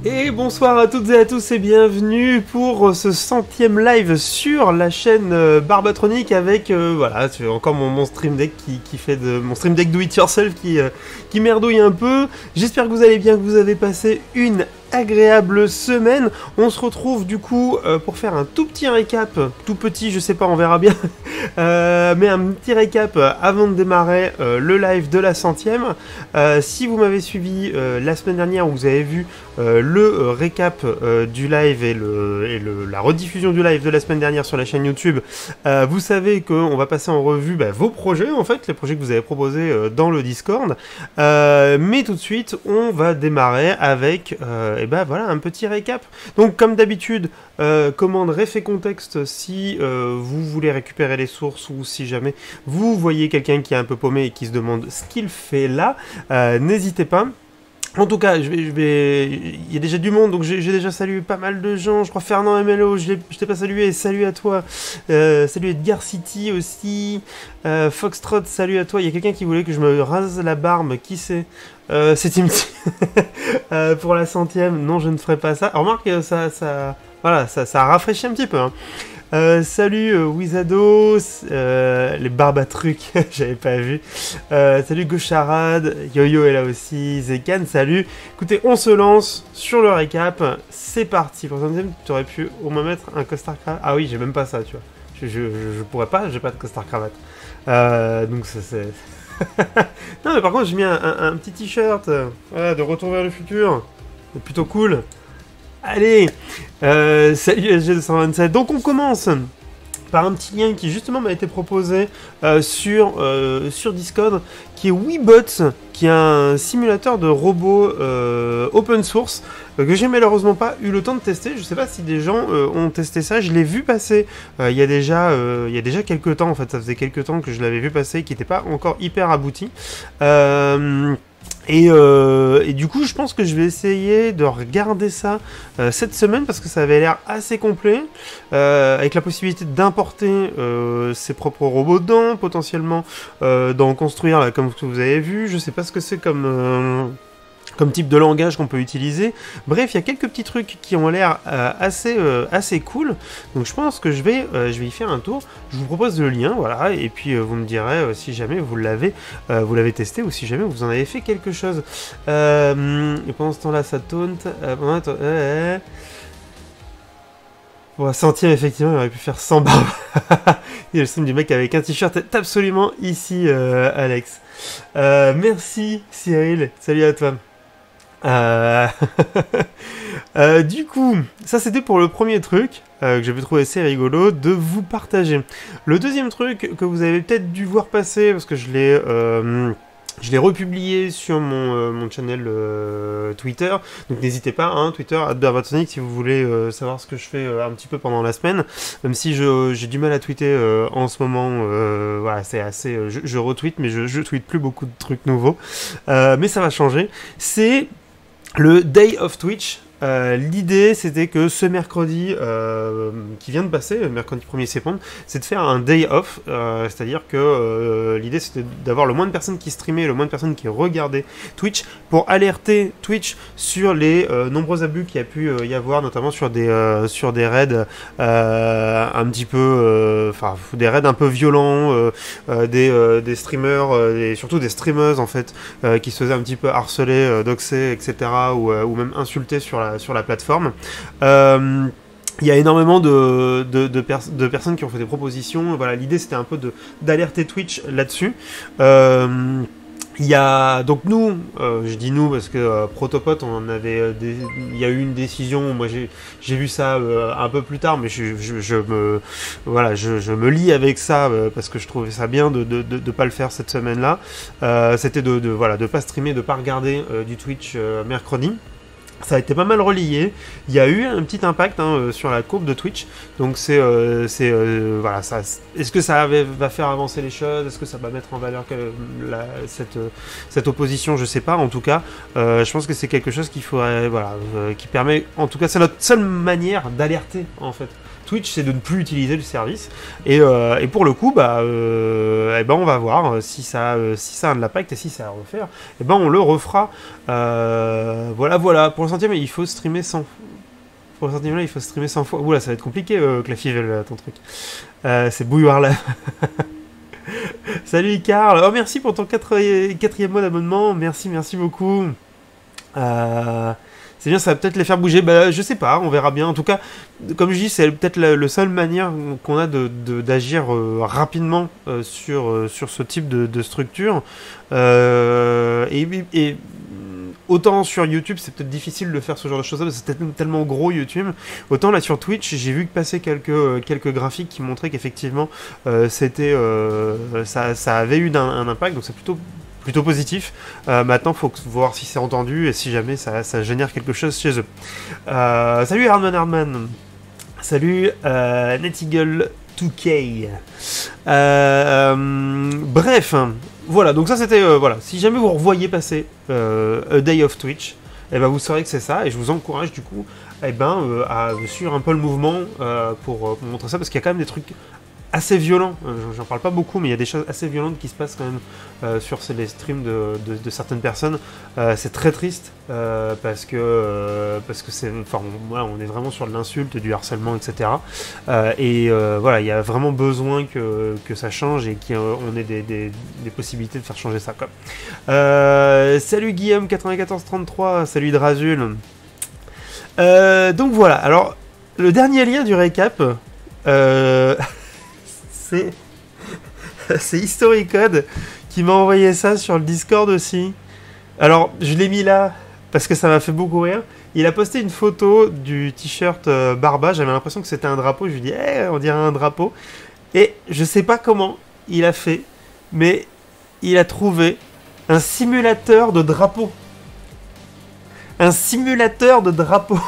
Et bonsoir à toutes et à tous et bienvenue pour ce 100e live sur la chaîne Barbatronic avec voilà, encore mon stream deck qui fait de mon stream deck do it yourself qui merdouille un peu. J'espère que vous allez bien, que vous avez passé une agréable semaine. On se retrouve du coup pour faire un tout petit récap, tout petit, je sais pas, on verra bien, mais un petit récap avant de démarrer le live de la 100e. Si vous m'avez suivi la semaine dernière, où vous avez vu le récap du live et la rediffusion du live de la semaine dernière sur la chaîne YouTube, vous savez qu'on va passer en revue vos projets, en fait, les projets que vous avez proposés dans le Discord. Mais tout de suite, on va démarrer avec voilà, un petit récap. Donc, comme d'habitude, commande ref et contexte si vous voulez récupérer les sources ou si jamais vous voyez quelqu'un qui est un peu paumé et qui se demande ce qu'il fait là, n'hésitez pas. En tout cas, il y a déjà du monde, donc j'ai déjà salué pas mal de gens. Je crois Fernand MLO, je t'ai pas salué, salut à toi. Salut Edgar City aussi. Foxtrot, salut à toi. Il y a quelqu'un qui voulait que je me rase la barbe, qui c'est c'est Timty. Pour la 100e, non, je ne ferai pas ça. Alors, remarque, ça rafraîchit un petit peu, hein. Salut Wizado, les Barbatrucs, j'avais pas vu. Salut Gaucharade, Yo-Yo est là aussi, Zekan, salut. Écoutez, on se lance sur le récap, c'est parti. Pour le 100e, tu aurais pu au moins mettre un costard cravate. Ah oui, j'ai même pas ça, tu vois. Je pourrais pas, j'ai pas de costard cravate. Donc ça c'est... Non mais par contre j'ai mis un petit t-shirt de Retour vers le futur, c'est plutôt cool. Allez, salut SG227. Donc on commence par un petit lien qui justement m'a été proposé sur Discord, qui est Weebots, qui est un simulateur de robots open source que j'ai malheureusement pas eu le temps de tester. Je sais pas si des gens ont testé ça. Je l'ai vu passer il y a déjà quelques temps. En fait, ça faisait quelques temps que je l'avais vu passer, qui n'était pas encore hyper abouti. Et du coup, je pense que je vais essayer de regarder ça cette semaine parce que ça avait l'air assez complet, avec la possibilité d'importer ses propres robots dedans, potentiellement d'en construire là, comme vous avez vu. Je sais pas ce que c'est comme type de langage qu'on peut utiliser. Bref, il y a quelques petits trucs qui ont l'air assez cool. Donc je pense que je vais y faire un tour. Je vous propose le lien, voilà, et puis vous me direz si jamais vous l'avez testé ou si jamais vous en avez fait quelque chose. Et pendant ce temps-là, ça taunt. Pour la 100e, effectivement, il aurait pu faire 100 barbes. Il y a le stream du mec avec un t-shirt. Est absolument ici, Alex. Merci, Cyril. Salut à toi. Du coup, ça c'était pour le premier truc que j'avais trouvé assez rigolo de vous partager. Le deuxième truc que vous avez peut-être dû voir passer, parce que je l'ai republié sur mon channel Twitter, donc n'hésitez pas, hein, Twitter @Barbatronic si vous voulez savoir ce que je fais un petit peu pendant la semaine, même si j'ai du mal à tweeter en ce moment, voilà, c'est assez, je retweete, mais je tweete plus beaucoup de trucs nouveaux, mais ça va changer. C'est le Day of Twitch. L'idée c'était que ce mercredi qui vient de passer, le mercredi 1er septembre, c'est de faire un day off, c'est-à-dire que l'idée c'était d'avoir le moins de personnes qui streamaient, le moins de personnes qui regardaient Twitch, pour alerter Twitch sur les nombreux abus qu'il y a pu y avoir, notamment sur des raids un petit peu, des raids un peu violents, des streamers, et surtout des streameuses en fait, qui se faisaient un petit peu harceler, doxer, etc., ou même insulter sur la plateforme. Il y a énormément de personnes qui ont fait des propositions. Voilà, l'idée c'était un peu d'alerter Twitch là-dessus. Il y a donc nous, je dis nous parce que Protopod, il y a eu une décision. Moi j'ai vu ça un peu plus tard, mais je me lie avec ça parce que je trouvais ça bien de pas le faire cette semaine-là. C'était de pas streamer, de pas regarder du Twitch mercredi. Ça a été pas mal relayé. Il y a eu un petit impact sur la courbe de Twitch. Donc voilà, ça. Est-ce que ça va faire avancer les choses? Est-ce que ça va mettre en valeur cette opposition? Je sais pas. En tout cas, je pense que c'est quelque chose qu'il faudrait, voilà, qui permet. En tout cas, c'est notre seule manière d'alerter en fait Twitch, c'est de ne plus utiliser le service. Et pour le coup, eh ben, on va voir si ça a de l'impact et si ça a à refaire. Eh ben, on le refera. Voilà. Pour le centième, il faut streamer 100. Pour le centième là, il faut streamer 100 fois. Oula, ça va être compliqué, Clafivel, ton truc. C'est bouilloire là. Salut Carl. Oh, merci pour ton quatrième mois d'abonnement. Merci beaucoup. C'est bien, ça va peut-être les faire bouger. Je sais pas, on verra bien. En tout cas, comme je dis, c'est peut-être la seule manière qu'on a d'agir rapidement sur ce type de structure. Et autant sur YouTube, c'est peut-être difficile de faire ce genre de choses-là, parce que c'est tellement gros YouTube. Autant là sur Twitch, j'ai vu que passer quelques graphiques qui montraient qu'effectivement, ça avait eu un impact, donc c'est plutôt positif. Maintenant, il faut voir si c'est entendu et si jamais ça génère quelque chose chez eux. Salut Hardman. Salut Neteagle 2K. Bref, voilà, donc ça c'était... voilà, si jamais vous revoyez passer A Day of Twitch, eh ben, vous saurez que c'est ça, et je vous encourage du coup à suivre un peu le mouvement pour montrer ça, parce qu'il y a quand même des trucs assez violent, j'en parle pas beaucoup, mais il y a des choses assez violentes qui se passent quand même sur les streams de certaines personnes. C'est très triste parce que c'est, enfin, on est vraiment sur de l'insulte, du harcèlement, etc. Voilà, il y a vraiment besoin que ça change et qu'on ait des possibilités de faire changer ça, quoi. Salut Guillaume 9433, salut Drazul. Donc voilà, alors le dernier lien du récap. C'est Historycode qui m'a envoyé ça sur le Discord aussi. Alors, je l'ai mis là parce que ça m'a fait beaucoup rire. Il a posté une photo du t-shirt Barba. J'avais l'impression que c'était un drapeau. Je lui dis, on dirait un drapeau. Et je sais pas comment il a fait, mais il a trouvé un simulateur de drapeau. Un simulateur de drapeau.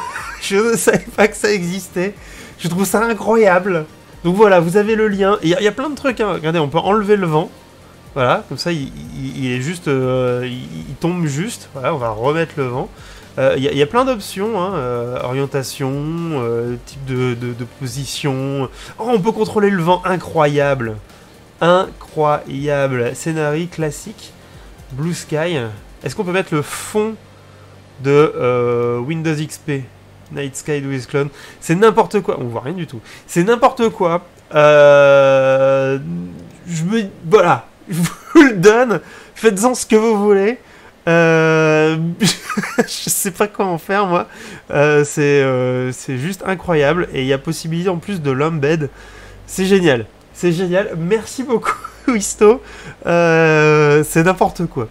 Je ne savais pas que ça existait. Je trouve ça incroyable. Donc voilà, vous avez le lien. Il y a plein de trucs, hein. Regardez, on peut enlever le vent. Voilà, comme ça, il est juste... il tombe juste. Voilà, on va remettre le vent. Il y a plein d'options, hein. Orientation, type de position. Oh, on peut contrôler le vent. Incroyable. Incroyable. Scénario classique. Blue Sky. Est-ce qu'on peut mettre le fond de Windows XP ? Night Sky with Clone, c'est n'importe quoi. On voit rien du tout. C'est n'importe quoi. Voilà, je vous le donne. Faites-en ce que vous voulez. Je sais pas comment faire, moi. C'est juste incroyable. Et il y a possibilité en plus de l'embed. C'est génial. C'est génial. Merci beaucoup, Wisto. C'est n'importe quoi.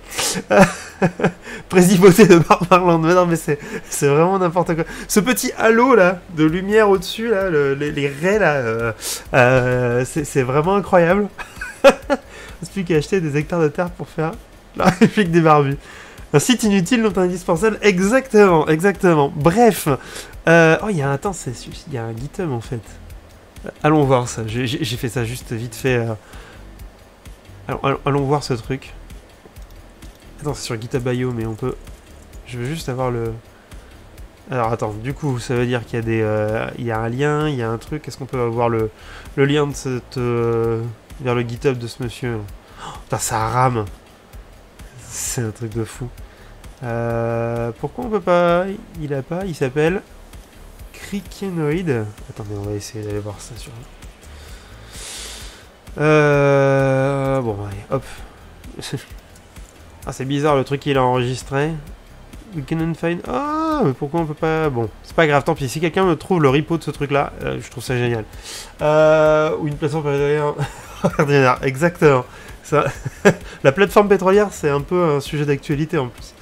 Présiboté de Barbarland. Mais non, mais c'est vraiment n'importe quoi. Ce petit halo là, de lumière au-dessus, là, les raies là, c'est vraiment incroyable. Il ne reste plus qu'à acheter des hectares de terre pour faire la République des Barbus. Un site inutile, non indispensable. Exactement. Bref. Oh, il y a un temps, il y a un GitHub en fait. Allons voir ça. J'ai fait ça juste vite fait. Allons voir ce truc. Attends, c'est sur GitHub.io, mais on peut... Je veux juste avoir le... Alors, attends, du coup, ça veut dire qu'il y a des... il y a un lien, il y a un truc. Est-ce qu'on peut avoir le lien de cette... vers le GitHub de ce monsieur? Oh, putain, ça rame. C'est un truc de fou. Pourquoi on peut pas... Il s'appelle... Crickenoid. Attendez, on va essayer d'aller voir ça sur... Bon, allez, hop. Ah, c'est bizarre, le truc qu'il a enregistré. We cannot find... Ah, mais pourquoi on peut pas... Bon, c'est pas grave, tant pis. Si quelqu'un me trouve le repo de ce truc-là, je trouve ça génial. Ou une plateforme pétrolière. Exactement. Ça... La plateforme pétrolière, c'est un peu un sujet d'actualité en plus.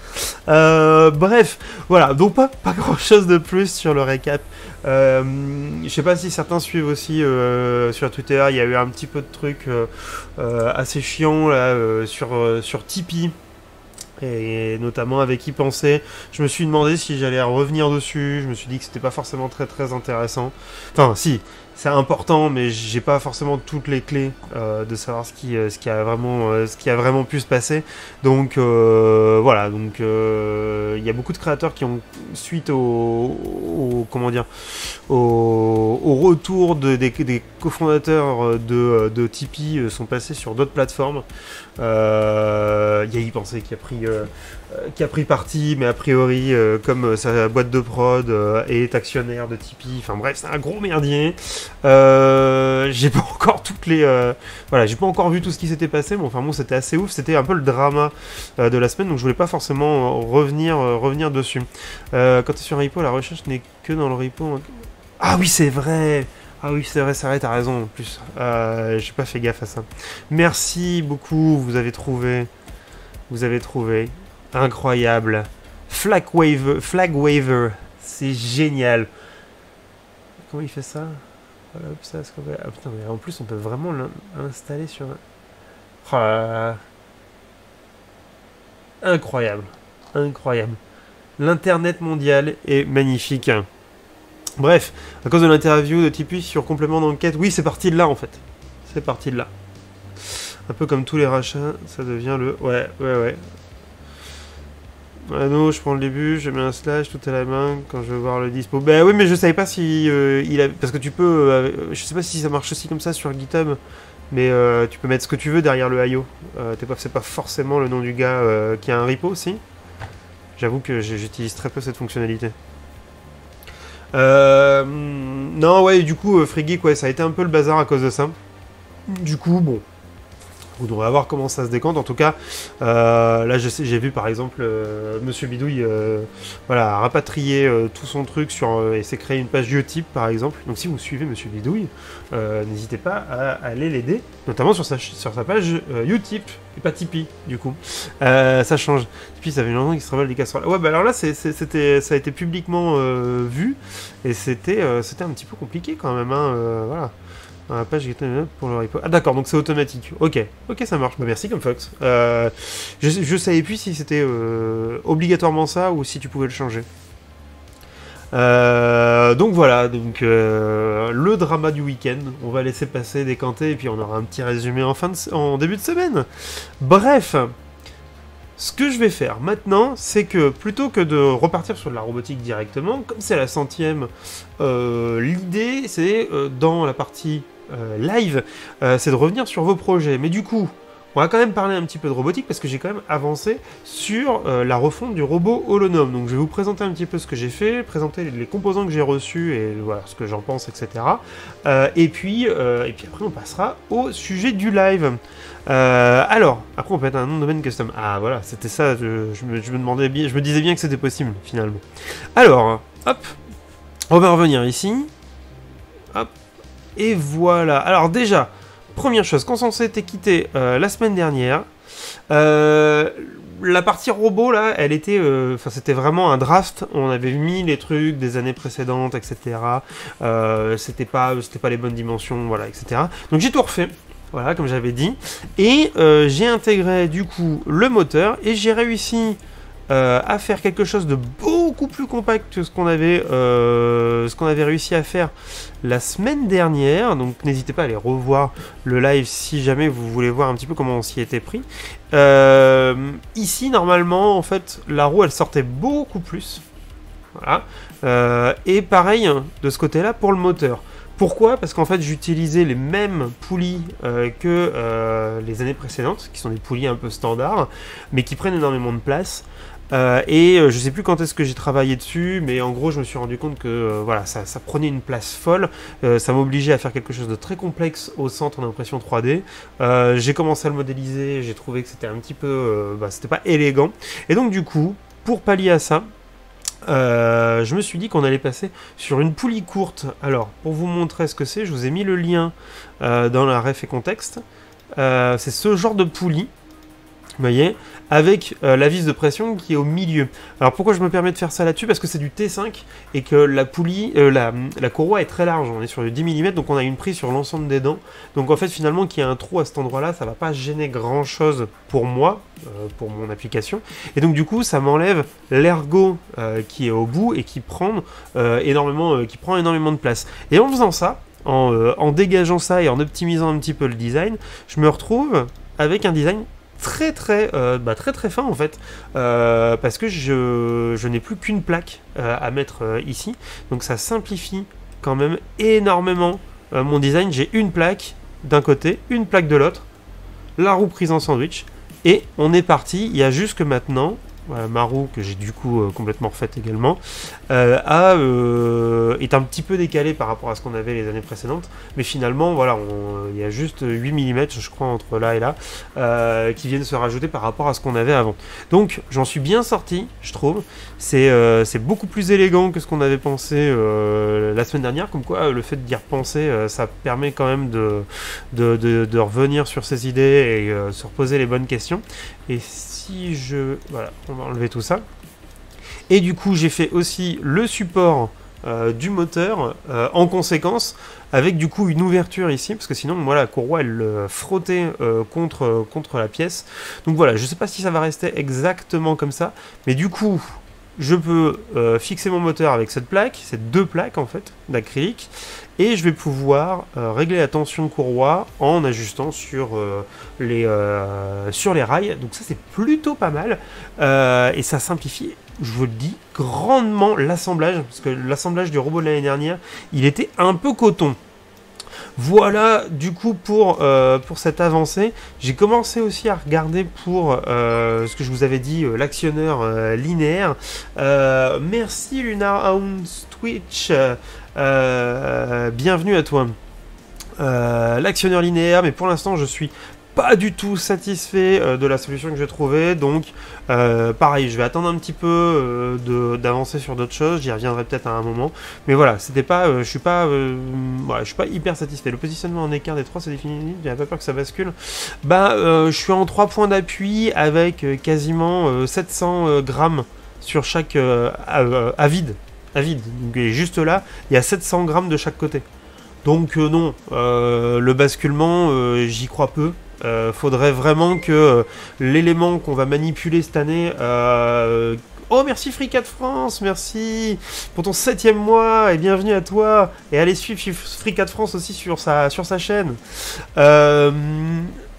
Bref, voilà. Donc pas grand-chose de plus sur le récap. Je sais pas si certains suivent aussi sur Twitter. Il y a eu un petit peu de trucs assez chiants là, sur Tipeee. Et notamment avec y penser, je me suis demandé si j'allais revenir dessus. Je me suis dit que c'était pas forcément très intéressant. Enfin, si, c'est important, mais j'ai pas forcément toutes les clés de savoir ce qui a vraiment pu se passer. Donc voilà, donc il y a beaucoup de créateurs qui ont suite comment dire, au retour des cofondateurs de Tipeee sont passés sur d'autres plateformes. Il y a YPensé qui a pris parti, mais a priori, comme sa boîte de prod est actionnaire de Tipeee, enfin bref, c'est un gros merdier. J'ai pas encore voilà, j'ai pas encore vu tout ce qui s'était passé, mais enfin bon, c'était assez ouf, c'était un peu le drama de la semaine, donc je voulais pas forcément revenir dessus. Quand t'es sur un repo, la recherche n'est que dans le repo. Ah oui, c'est vrai. Ah oui, c'est vrai, t'as raison en plus. J'ai pas fait gaffe à ça. Merci beaucoup, vous avez trouvé. Incroyable. Flag Waver, c'est génial. Comment il fait ça? Voilà, hop, ça, ah putain, mais en plus on peut vraiment l'installer sur... Oh là là. Incroyable. L'internet mondial est magnifique. Bref, à cause de l'interview de Tipeee sur complément d'enquête, oui, c'est parti de là en fait. C'est parti de là. Un peu comme tous les rachats, ça devient le... Ouais. Ah non, je prends le début, je mets un slash, tout à la main, quand je veux voir le dispo. Bah oui, mais je savais pas si il a... Parce que tu peux... je sais pas si ça marche aussi comme ça sur GitHub, mais tu peux mettre ce que tu veux derrière le IO. C'est pas forcément le nom du gars qui a un repo aussi. J'avoue que j'utilise très peu cette fonctionnalité. Non, ouais, du coup, Free-Geek, ouais, ça a été un peu le bazar à cause de ça. Du coup, bon... Vous devrez voir comment ça se décante. En tout cas, là, j'ai vu par exemple Monsieur Bidouille voilà, rapatrier tout son truc et s'est créé une page Utip par exemple. Donc si vous suivez Monsieur Bidouille, n'hésitez pas à aller l'aider, notamment sur sa page Utip et pas Tipeee du coup. Ça change. Tipeee, ça fait longtemps qu'il se révèle des casseroles. Ouais, bah alors là, ça a été publiquement vu et c'était un petit peu compliqué quand même. Hein, voilà. Dans la page GitHub pour le repo. Ah d'accord, donc c'est automatique. Ok, ça marche. Bah, merci Comfox. Je savais plus si c'était obligatoirement ça ou si tu pouvais le changer. Donc voilà, le drama du week-end. On va laisser passer, décanter, et puis on aura un petit résumé en début de semaine. Bref, ce que je vais faire maintenant, c'est que plutôt que de repartir sur de la robotique directement, comme c'est la 100e, l'idée c'est dans la partie live, c'est de revenir sur vos projets. Mais du coup, on va quand même parler un petit peu de robotique parce que j'ai quand même avancé sur la refonte du robot Holonome. Donc je vais vous présenter un petit peu ce que j'ai fait, présenter les composants que j'ai reçus et voilà ce que j'en pense, etc. Et puis après on passera au sujet du live. Alors, après on peut mettre un nom de domaine custom. Ah voilà, c'était ça, je me disais bien que c'était possible finalement. Alors, hop, on va revenir ici. Hop, et voilà. Alors déjà, première chose, quand on s'était quitté la semaine dernière, la partie robot là, elle était, c'était vraiment un draft. On avait mis les trucs des années précédentes, etc. C'était pas les bonnes dimensions, voilà, etc. Donc j'ai tout refait. Voilà, comme j'avais dit. Et j'ai intégré du coup le moteur et j'ai réussi à faire quelque chose de beaucoup plus compact que ce qu'on avait réussi à faire la semaine dernière. Donc n'hésitez pas à aller revoir le live si jamais vous voulez voir un petit peu comment on s'y était pris. Ici, normalement, en fait, la roue, elle sortait beaucoup plus. Voilà. Et pareil, de ce côté-là, pour le moteur. Pourquoi? Parce qu'en fait j'utilisais les mêmes poulies que les années précédentes, qui sont des poulies un peu standards, mais qui prennent énormément de place. Je sais plus quand est-ce que j'ai travaillé dessus, mais en gros je me suis rendu compte que voilà, ça prenait une place folle, ça m'obligeait à faire quelque chose de très complexe au centre d'impression 3D. J'ai commencé à le modéliser, j'ai trouvé que c'était un petit peu... c'était pas élégant. Et donc du coup, pour pallier à ça, je me suis dit qu'on allait passer sur une poulie courte. Alors, pour vous montrer ce que c'est, je vous ai mis le lien dans la ref et contexte. C'est ce genre de poulie, vous voyez, avec la vis de pression qui est au milieu. Alors pourquoi je me permets de faire ça là-dessus? Parce que c'est du T5 et que la poulie, la courroie est très large, on est sur du 10 mm, donc on a une prise sur l'ensemble des dents. Donc en fait finalement qu'il y a un trou à cet endroit-là, ça va pas gêner grand-chose pour moi, pour mon application. Et donc du coup ça m'enlève l'ergot qui est au bout et qui prend énormément de place. Et en faisant ça, en dégageant ça et en optimisant un petit peu le design, je me retrouve avec un design très très fin en fait, parce que je n'ai plus qu'une plaque à mettre ici, donc ça simplifie quand même énormément mon design. J'ai une plaque d'un côté, une plaque de l'autre, la roue prise en sandwich, et on est parti. Il y a juste que maintenant, ma roue, que j'ai du coup complètement refaite également, est un petit peu décalée par rapport à ce qu'on avait les années précédentes, mais finalement, voilà, il y a juste 8 mm, je crois, entre là et là, qui viennent se rajouter par rapport à ce qu'on avait avant. Donc, j'en suis bien sorti, je trouve. C'est beaucoup plus élégant que ce qu'on avait pensé la semaine dernière, comme quoi le fait d'y repenser, ça permet quand même de revenir sur ses idées et se reposer les bonnes questions. Et si je... Voilà, on va enlever tout ça. Et du coup, j'ai fait aussi le support du moteur en conséquence, avec du coup une ouverture ici, parce que sinon, voilà, la courroie, elle frottait contre la pièce. Donc voilà, je sais pas si ça va rester exactement comme ça, mais du coup, je peux fixer mon moteur avec cette plaque, ces deux plaques en fait, d'acrylique, et je vais pouvoir régler la tension de courroie en ajustant sur les rails. Donc ça c'est plutôt pas mal, et ça simplifie, je vous le dis, grandement l'assemblage, parce que l'assemblage du robot de l'année dernière, il était un peu coton. Voilà, du coup, pour cette avancée, j'ai commencé aussi à regarder pour ce que je vous avais dit, l'actionneur linéaire. Merci Lunar Hounds Twitch, bienvenue à toi. L'actionneur linéaire, mais pour l'instant, je suis pas du tout satisfait de la solution que j'ai trouvée, donc pareil, je vais attendre un petit peu d'avancer sur d'autres choses, j'y reviendrai peut-être à un moment, mais voilà, c'était pas, je suis pas hyper satisfait. Le positionnement en écart des trois, c'est définitif, j'ai pas peur que ça bascule. Je suis en 3 points d'appui avec quasiment 700 grammes sur chaque à vide, donc juste là, il y a 700 grammes de chaque côté. Donc non, le basculement, j'y crois peu. Faudrait vraiment que l'élément qu'on va manipuler cette année... Oh, merci Free4 France, merci pour ton 7e mois, et bienvenue à toi. Et allez suivre Free4 France aussi sur sa chaîne.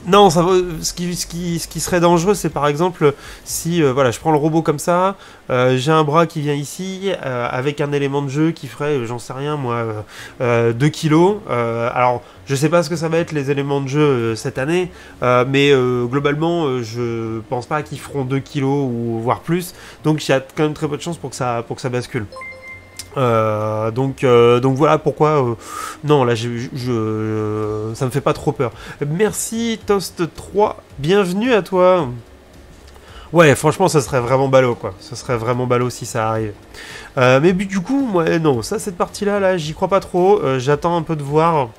Non, ce qui serait dangereux, c'est par exemple si voilà, je prends le robot comme ça, j'ai un bras qui vient ici avec un élément de jeu qui ferait, j'en sais rien moi, 2 kilos. Alors, je sais pas ce que ça va être les éléments de jeu cette année, mais globalement, je pense pas qu'ils feront 2 kilos ou voire plus. Donc, il y a quand même très peu de chances pour que ça bascule. Donc voilà pourquoi non là ça me fait pas trop peur. Merci Toast3, bienvenue à toi. Ouais, franchement ça serait vraiment ballot quoi, ça serait vraiment ballot si ça arrive. Mais du coup moi non, cette partie là j'y crois pas trop. J'attends un peu de voir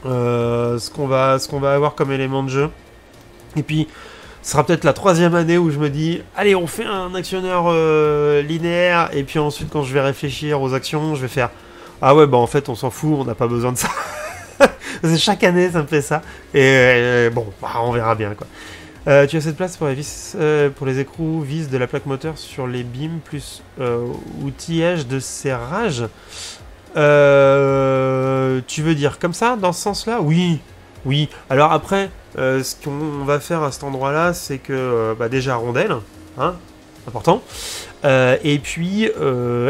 ce qu'on va avoir comme élément de jeu, et puis ce sera peut-être la 3e année où je me dis allez, on fait un actionneur linéaire, et puis ensuite quand je vais réfléchir aux actions, je vais faire ah ouais en fait on s'en fout, on n'a pas besoin de ça. Chaque année ça me fait ça, et bon on verra bien quoi. Tu as cette place pour les vis, pour les écrous vis de la plaque moteur sur les beams plus outillage de serrage. Tu veux dire comme ça, dans ce sens-là? Oui. Alors après, ce qu'on va faire à cet endroit-là, c'est que déjà rondelle, hein, important, et puis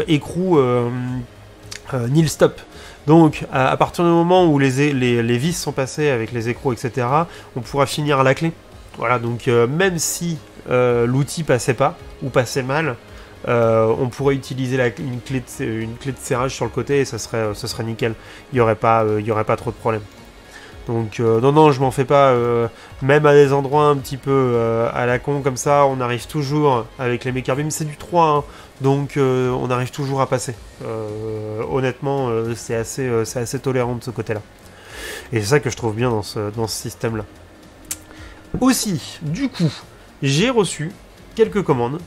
écrou nil stop. Donc à partir du moment où les vis sont passées avec les écrous, etc., on pourra finir à la clé. Voilà, donc même si l'outil passait pas ou passait mal, on pourrait utiliser une clé de serrage sur le côté, et ce serait nickel. Il n'y aurait pas trop de problème. Donc non, je m'en fais pas. Même à des endroits un petit peu à la con comme ça, on arrive toujours avec les Mecha-Beam, c'est du 3, hein, donc on arrive toujours à passer. Honnêtement, c'est assez tolérant de ce côté-là. Et c'est ça que je trouve bien dans ce système-là. Aussi, du coup, j'ai reçu quelques commandes.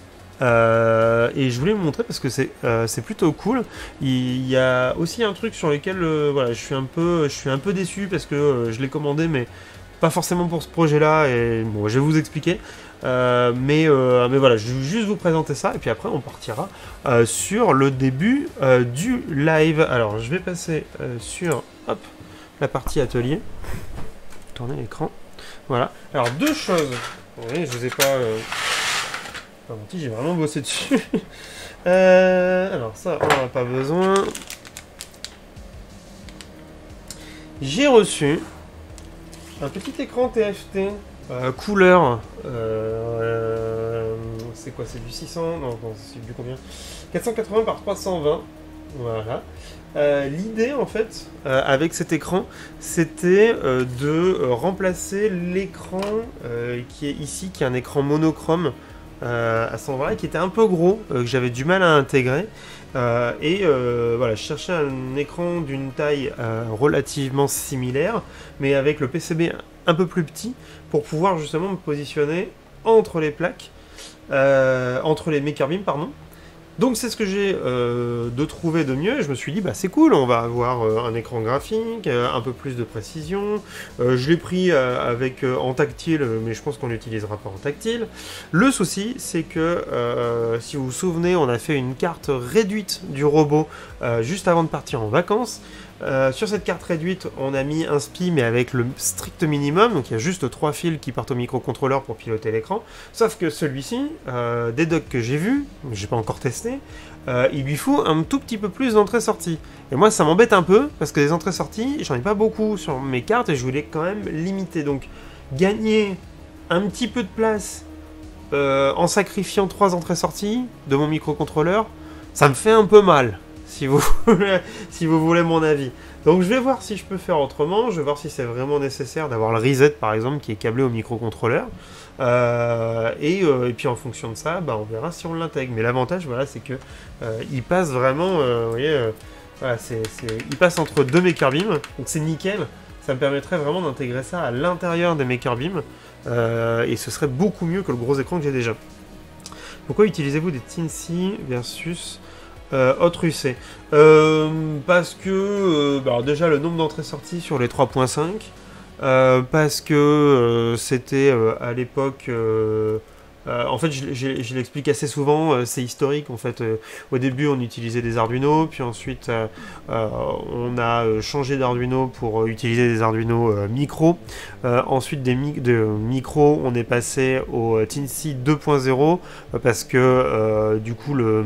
Et je voulais vous montrer parce que c'est plutôt cool. Il y a aussi un truc sur lequel voilà, je suis un peu déçu parce que je l'ai commandé, mais pas forcément pour ce projet-là. Et bon, je vais vous expliquer. Mais voilà, je vais juste vous présenter ça, et puis après on partira sur le début du live. Alors je vais passer sur hop, la partie atelier. Tourner l'écran. Voilà. Alors, deux choses. Oui, je vous ai pas menti, j'ai vraiment bossé dessus. Alors, ça, on n'en a pas besoin. J'ai reçu un petit écran TFT couleur. C'est quoi? C'est du 600? Non, c'est du combien? 480 par 320. Voilà. L'idée, en fait, avec cet écran, c'était de remplacer l'écran qui est ici, qui est un écran monochrome à 120, qui était un peu gros, que j'avais du mal à intégrer. Voilà, je cherchais un écran d'une taille relativement similaire, mais avec le PCB un peu plus petit, pour pouvoir justement me positionner entre les plaques, entre les Maker Beam, pardon. Donc c'est ce que j'ai de trouvé de mieux, et je me suis dit, bah c'est cool, on va avoir un écran graphique, un peu plus de précision. Je l'ai pris en tactile, mais je pense qu'on l'utilisera pas en tactile. Le souci, c'est que, si vous vous souvenez, on a fait une carte réduite du robot juste avant de partir en vacances. Sur cette carte réduite, on a mis un SPI, mais avec le strict minimum, donc il y a juste 3 fils qui partent au microcontrôleur pour piloter l'écran. Sauf que celui-ci, des docks que j'ai vus, j'ai pas encore testé, il lui faut un tout petit peu plus d'entrée-sortie. Et moi, ça m'embête un peu, parce que les entrées-sorties, j'en ai pas beaucoup sur mes cartes, et je voulais quand même limiter. Donc, gagner un petit peu de place en sacrifiant 3 entrées-sorties de mon microcontrôleur, ça me fait un peu mal. Si vous voulez mon avis. Donc je vais voir si je peux faire autrement, je vais voir si c'est vraiment nécessaire d'avoir le reset par exemple qui est câblé au microcontrôleur. Et puis en fonction de ça, bah, on verra si on l'intègre. Mais l'avantage, voilà, c'est que il passe vraiment, vous voyez, voilà, il passe entre deux Maker Beam, donc c'est nickel. Ça me permettrait vraiment d'intégrer ça à l'intérieur des Maker Beam, et ce serait beaucoup mieux que le gros écran que j'ai déjà. Pourquoi utilisez-vous des Teensy versus autre UC? Parce que alors déjà le nombre d'entrées-sorties sur les 3.5, parce que c'était à l'époque, en fait je l'explique assez souvent, c'est historique en fait. Au début on utilisait des Arduino, puis ensuite on a changé d'Arduino pour utiliser des Arduino micro. Ensuite de micro on est passé au Teensy 2.0 parce que du coup le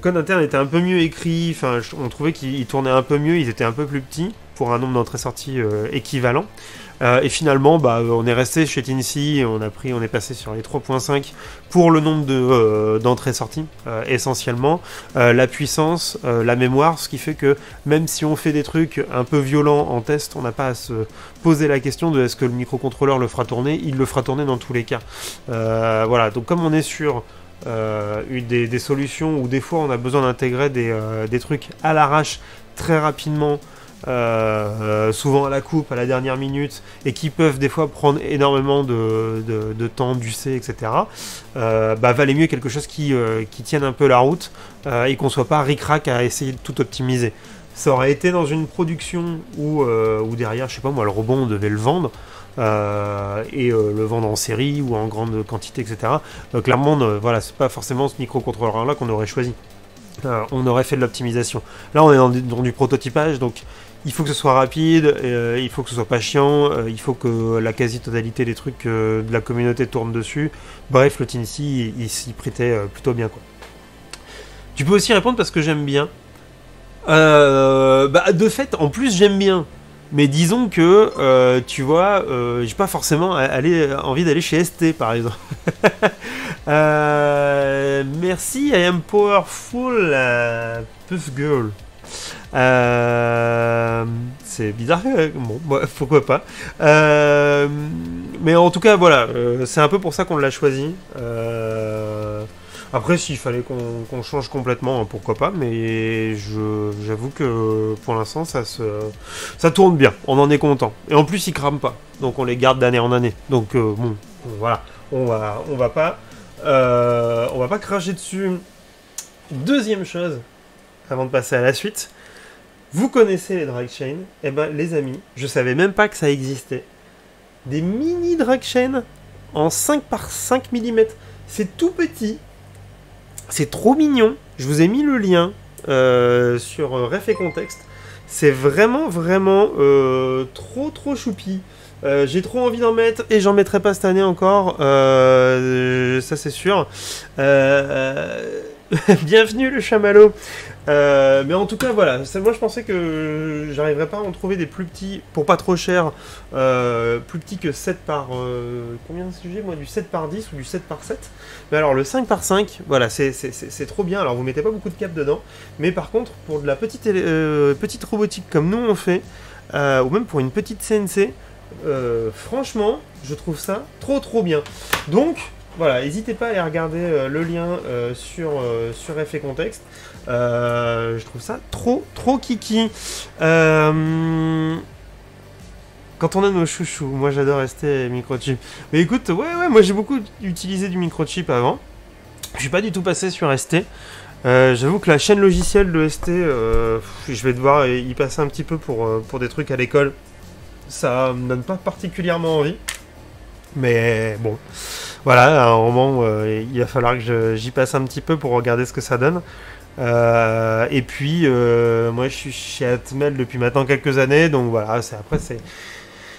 code interne était un peu mieux écrit, enfin, on trouvait qu'il tournait un peu mieux, ils étaient un peu plus petits pour un nombre d'entrées-sorties équivalent. Et finalement, bah, on est resté chez Teensy, on est passé sur les 3.5 pour le nombre d'entrées-sorties, essentiellement. La puissance, la mémoire, ce qui fait que même si on fait des trucs un peu violents en test, on n'a pas à se poser la question de est-ce que le microcontrôleur le fera tourner, il le fera tourner dans tous les cas. Voilà, donc comme on est sur des solutions où des fois on a besoin d'intégrer des trucs à l'arrache très rapidement, souvent à la coupe, à la dernière minute, et qui peuvent des fois prendre énormément de temps, d'UC, etc. Bah, valait mieux quelque chose qui tienne un peu la route et qu'on soit pas ric-rac à essayer de tout optimiser. Ça aurait été dans une production où derrière, je sais pas moi, le robot on devait le vendre. Le vendre en série ou en grande quantité, etc. Clairement, voilà, c'est pas forcément ce microcontrôleur là qu'on aurait choisi. On aurait fait de l'optimisation. Là, on est dans du prototypage, donc il faut que ce soit rapide, il faut que ce soit pas chiant, il faut que la quasi-totalité des trucs de la communauté tourne dessus. Bref, le Teensy, il s'y prêtait plutôt bien, quoi. Tu peux aussi répondre parce que j'aime bien. Bah, de fait, en plus, j'aime bien. Mais disons que, tu vois, j'ai pas forcément envie d'aller chez ST, par exemple. Merci, I am powerful, Puff Girl. C'est bizarre, bon, pourquoi pas. Mais en tout cas, voilà, c'est un peu pour ça qu'on l'a choisi. Après, s'il fallait qu'on change complètement, hein, pourquoi pas, mais j'avoue que pour l'instant, ça tourne bien, on en est content. Et en plus, ils crament pas, donc on les garde d'année en année. Donc bon, voilà, on va pas cracher dessus. Deuxième chose, avant de passer à la suite, vous connaissez les drag chains? Eh ben, les amis, je savais même pas que ça existait. Des mini drag chains en 5 par 5 mm. C'est tout petit. C'est trop mignon. Je vous ai mis le lien sur Ref et Contexte. C'est vraiment, vraiment trop choupi. J'ai trop envie d'en mettre et j'en mettrai pas cette année encore, ça c'est sûr. Bienvenue le chamallow. Mais en tout cas voilà, moi je pensais que j'arriverais pas à en trouver des plus petits pour pas trop cher, plus petits que 7 par... combien de sujets moi, du 7 par 10 ou du 7 par 7. Mais alors le 5 par 5, voilà, c'est trop bien. Alors vous mettez pas beaucoup de câbles dedans, mais par contre pour de la petite robotique comme nous on fait, ou même pour une petite CNC, franchement je trouve ça trop bien. Donc voilà, n'hésitez pas à aller regarder le lien sur Effet Contexte. Je trouve ça trop kiki. Quand on a nos chouchous, moi j'adore rester microchip. Mais écoute, ouais, moi j'ai beaucoup utilisé du microchip avant. Je suis pas du tout passé sur ST. J'avoue que la chaîne logicielle de ST, je vais devoir y passer un petit peu pour des trucs à l'école. Ça me donne pas particulièrement envie. Mais bon, voilà, à un moment, il va falloir que j'y passe un petit peu pour regarder ce que ça donne. Et puis, moi je suis chez Atmel depuis maintenant quelques années, donc voilà,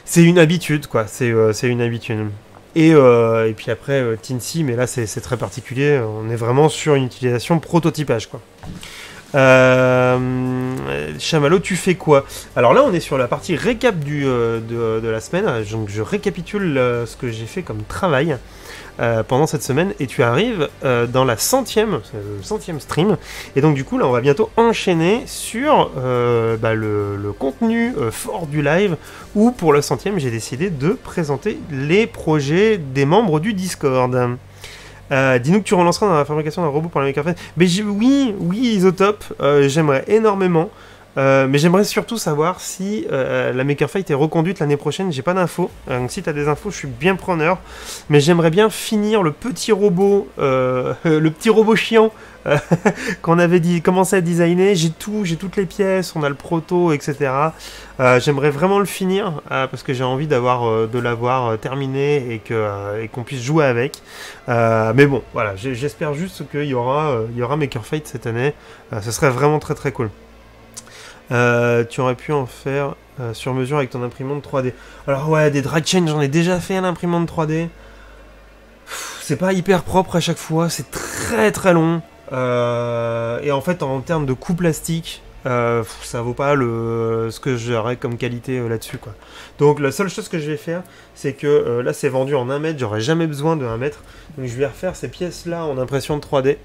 c'est une habitude, quoi. C'est une habitude. Et puis après, Teensy, mais là c'est très particulier, on est vraiment sur une utilisation prototypage, quoi. Chamallow, tu fais quoi? Alors là, on est sur la partie récap de la semaine. Donc je récapitule ce que j'ai fait comme travail pendant cette semaine. Et tu arrives dans le centième stream. Et donc du coup, là, on va bientôt enchaîner sur le contenu fort du live. Où pour le 100e, j'ai décidé de présenter les projets des membres du Discord. Dis-nous que tu relanceras dans la fabrication d'un robot pour la Makerfight. Mais oui, Isotope, j'aimerais énormément. Mais j'aimerais surtout savoir si la Makerfight est reconduite l'année prochaine. J'ai pas d'infos. Donc si tu as des infos, je suis bien preneur. Mais j'aimerais bien finir le petit robot chiant qu'on avait commencé à designer. J'ai toutes les pièces, on a le proto, etc. J'aimerais vraiment le finir parce que j'ai envie de l'avoir terminé et qu'on puisse jouer avec. Mais bon, voilà, j'espère juste qu'il y aura Makerfight cette année. Ce serait vraiment très cool. Tu aurais pu en faire sur mesure avec ton imprimante 3D. Alors ouais, des drag chains, j'en ai déjà fait à l'imprimante 3D. C'est pas hyper propre à chaque fois, c'est très long. Et en fait, en termes de coût plastique, ça vaut pas ce que j'aurais comme qualité là-dessus, quoi. Donc la seule chose que je vais faire, c'est que là c'est vendu en 1 mètre, j'aurais jamais besoin de 1 mètre. Donc je vais refaire ces pièces-là en impression de 3D.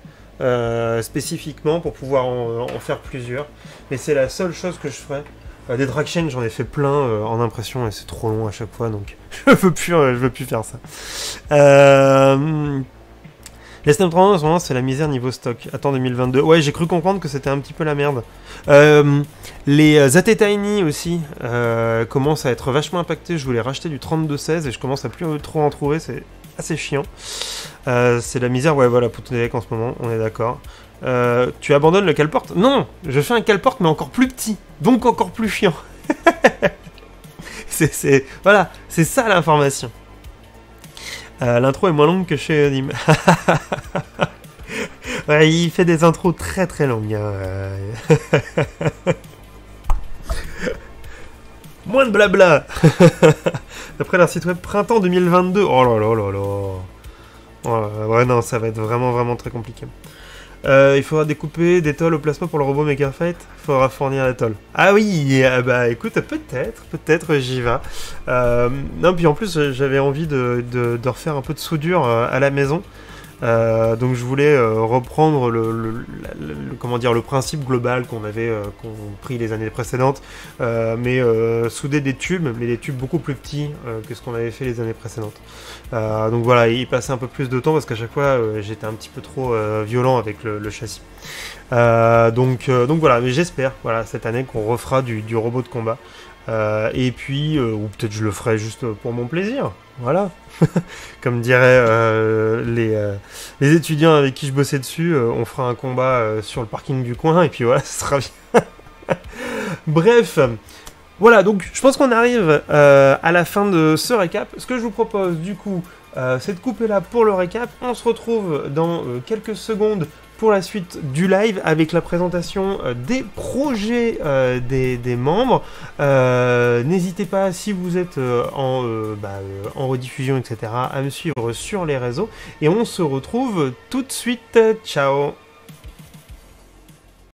Spécifiquement pour pouvoir en faire plusieurs, mais c'est la seule chose que je ferai. Des drag chains, j'en ai fait plein en impression et c'est trop long à chaque fois, donc je veux plus faire ça. Les Snapdragon en ce moment c'est la misère niveau stock. Attends, 2022. Ouais, j'ai cru comprendre que c'était un petit peu la merde. Les ZT Tiny aussi commencent à être vachement impactés. Je voulais racheter du 3216 et je commence à plus trop en trouver, c'est assez chiant. C'est la misère, ouais, voilà, pour ton deck en ce moment, on est d'accord. Tu abandonnes le calport? Non, je fais un calport mais encore plus petit, donc encore plus chiant. Voilà, c'est ça l'information. L'intro est moins longue que chez Odim. Ouais, il fait des intros très longues. Hein. Moins de blabla. D'après leur site web printemps 2022. Oh là. Ouais, non, ça va être vraiment très compliqué. Il faudra découper des tolls au plasma pour le robot Makerfight. Il faudra fournir la tolle. Ah oui, bah écoute, peut-être j'y vais. Non, puis en plus, j'avais envie de refaire un peu de soudure à la maison. Donc je voulais reprendre le principe global qu'on pris les années précédentes, mais souder des tubes, mais des tubes beaucoup plus petits que ce qu'on avait fait les années précédentes. Donc voilà, il passait un peu plus de temps parce qu'à chaque fois j'étais un petit peu trop violent avec le châssis. Donc voilà, mais j'espère cette année qu'on refera du robot de combat. Et puis, ou peut-être je le ferai juste pour mon plaisir, voilà. Comme diraient les étudiants avec qui je bossais dessus, on fera un combat sur le parking du coin, et puis voilà, ce sera bien. Bref, voilà, donc je pense qu'on arrive à la fin de ce récap. Ce que je vous propose, du coup, c'est de couper là pour le récap. On se retrouve dans quelques secondes pour la suite du live avec la présentation des projets des membres. N'hésitez pas, si vous êtes en rediffusion, etc., à me suivre sur les réseaux. Et on se retrouve tout de suite. Ciao!